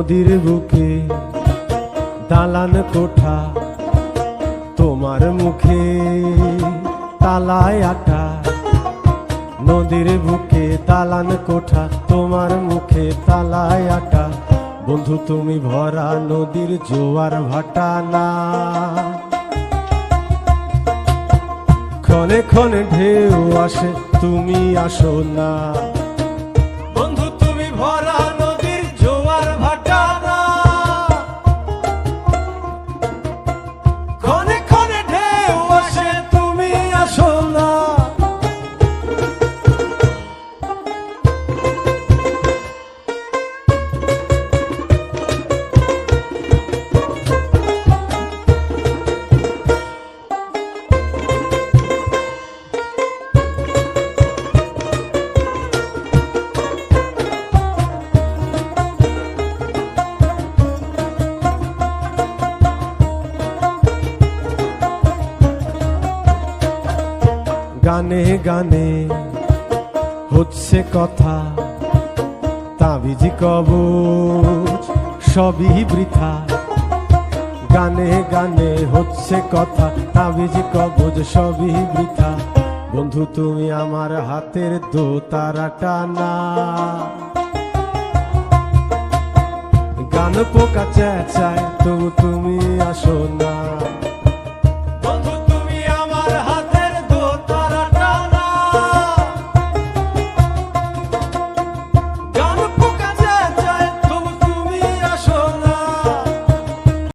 নদীর বুকে দালান কোঠা, তোমার মুখে তালায় আটা। নদীর বুকে দালান কোঠা, তোমার মুখে তালায় আটা। বন্ধু তুমি ভরা নদীর জোয়ার ভাটা না, ক্ষণে ক্ষণে ঢেউ আসে তুমি আসো না। বন্ধু তুমি ভরা নদীর জোয়ার ভাটা না, ক্ষণে ক্ষণে ঢেউ আসে তুমি আসো না। গানে গানে হচ্ছে কথা, তাবিজ কবচ সবই বৃথা। গানে গানে হচ্ছে কথা, তাবিজ কবচ সবই বৃথা। বন্ধু তুমি আমার হাতের দোতারাটা না, গান পোকা চেঁচায় তবু তুমি আসো না।